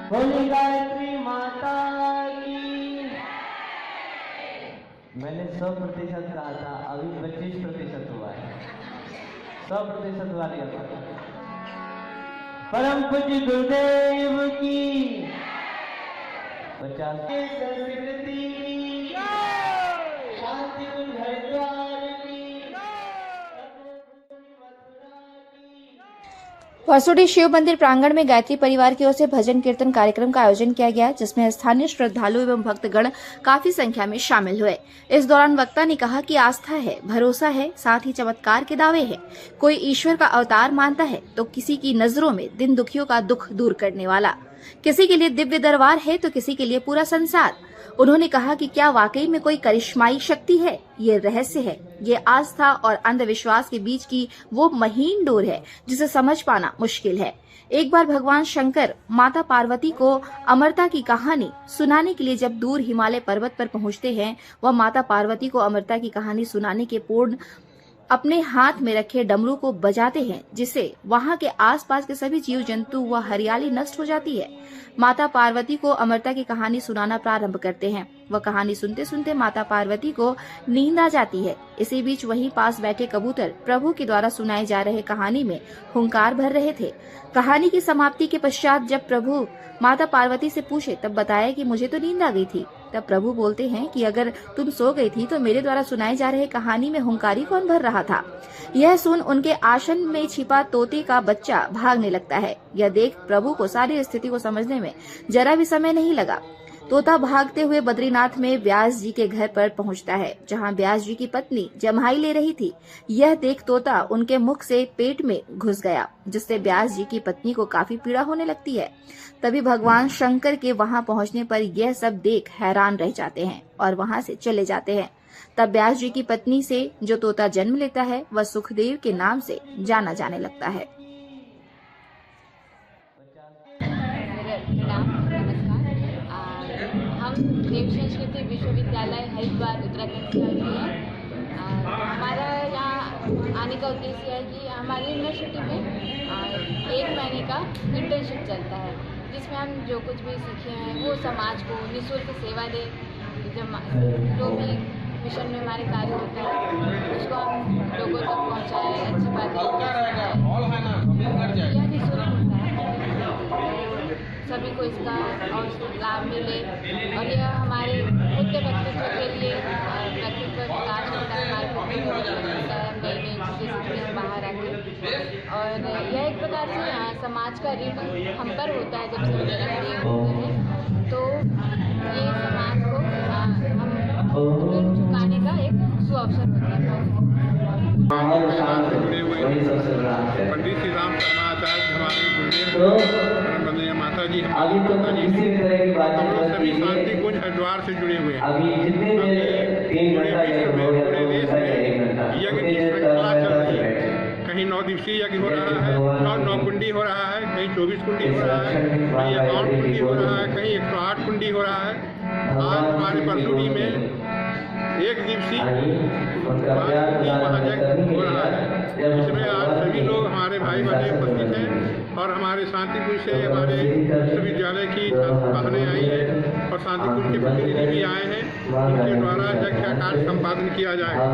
बोली गायत्री माता की। मैंने 100% कहा था, अभी 25% हुआ है। 100% वाली परम पूज्य गुरुदेव की 50 संस्कृति की शांति हरिद्वार की। वसुड़ी शिव मंदिर प्रांगण में गायत्री परिवार की ओर से भजन कीर्तन कार्यक्रम का आयोजन किया गया, जिसमें स्थानीय श्रद्धालु एवं भक्तगण काफी संख्या में शामिल हुए। इस दौरान वक्ता ने कहा कि आस्था है, भरोसा है, साथ ही चमत्कार के दावे हैं। कोई ईश्वर का अवतार मानता है तो किसी की नजरों में दिन दुखियों का दुख दूर करने वाला, किसी के लिए दिव्य दरबार है तो किसी के लिए पूरा संसार। उन्होंने कहा कि क्या वाकई में कोई करिश्माई शक्ति है? ये रहस्य है, ये आस्था और अंधविश्वास के बीच की वो महीन डोर है जिसे समझ पाना मुश्किल है। एक बार भगवान शंकर माता पार्वती को अमरता की कहानी सुनाने के लिए जब दूर हिमालय पर्वत पर पहुंचते हैं, वह माता पार्वती को अमरता की कहानी सुनाने के पूर्ण अपने हाथ में रखे डमरू को बजाते हैं, जिससे वहां के आसपास के सभी जीव जंतु व हरियाली नष्ट हो जाती है। माता पार्वती को अमरता की कहानी सुनाना प्रारंभ करते हैं। वह कहानी सुनते सुनते माता पार्वती को नींद आ जाती है। इसी बीच वहीं पास बैठे कबूतर प्रभु के द्वारा सुनाए जा रहे कहानी में हुंकार भर रहे थे। कहानी की समाप्ति के पश्चात जब प्रभु माता पार्वती से पूछे तब बताया कि मुझे तो नींद आ गई थी। तब प्रभु बोलते हैं कि अगर तुम सो गई थी तो मेरे द्वारा सुनाए जा रहे कहानी में हुंकारी कौन भर रहा था? यह सुन उनके आसन में छिपा तोते का बच्चा भागने लगता है। यह देख प्रभु को सारी स्थिति को समझने में जरा भी समय नहीं लगा। तोता भागते हुए बद्रीनाथ में व्यास जी के घर पर पहुंचता है, जहां व्यास जी की पत्नी जम्हाई ले रही थी। यह देख तोता उनके मुख से पेट में घुस गया, जिससे व्यास जी की पत्नी को काफी पीड़ा होने लगती है। तभी भगवान शंकर के वहां पहुंचने पर यह सब देख हैरान रह जाते हैं और वहां से चले जाते हैं। तब व्यास जी की पत्नी से जो तोता जन्म लेता है वह सुखदेव के नाम से जाना जाने लगता है। हम देव संस्कृति विश्वविद्यालय हरिद्वार उत्तराखंड से आते हैं। हमारा यहाँ आने का उद्देश्य है कि हमारी यूनिवर्सिटी में 1 महीने का इंटर्नशिप चलता है, जिसमें हम जो कुछ भी सीखे हैं वो समाज को निःशुल्क सेवा दे। जो भी मिशन में हमारे कार्य होता है उसको हम लोगों तक पहुँचाएँ, अच्छी बातें यह निःशुल्क होता है, सभी को इसका और लाभ मिले। और यह हमारे खुद के व्यक्तित्व के लिए व्यक्तित्व विकास होता है, हमारे होता है, नई नई चीज़ें सीखते हैं बाहर आके। और यह एक प्रकार से समाज का ऋण हम पर होता है। जब से ऋण होते हैं तो ये समाज को हम ऋण चुकाने का एक सुअवसर होता है। पंडित श्री राम शर्माचार्य हमारे गुरुदेव माता जी, हम लोग सभी शांति कुंज हरिद्वार से जुड़े हुए हैं। पूरे विश्व में, पूरे देश में यज्ञ की श्रृंखला चल रही है। कहीं 9 दिवसीय यज्ञ हो रहा है, 9 कुंडी हो रहा है, कहीं 24 कुंडी हो रहा है, कहीं 51 कुंडी हो रहा है, कहीं 108 कुंडी हो रहा है। आज हमारे परसुड़ी में 1 दिवसीय महायज्ञ हो रहा है, जिसमें आज सभी लोग हमारे भाई बहने उपस्थित हैं और हमारे शांति कुंज से हमारे विश्वविद्यालय की बहनें आई हैं और शांति कुंज के प्रतिनिधि भी आए हैं। उनके द्वारा यज्ञ का कार्य संपादन किया जाएगा।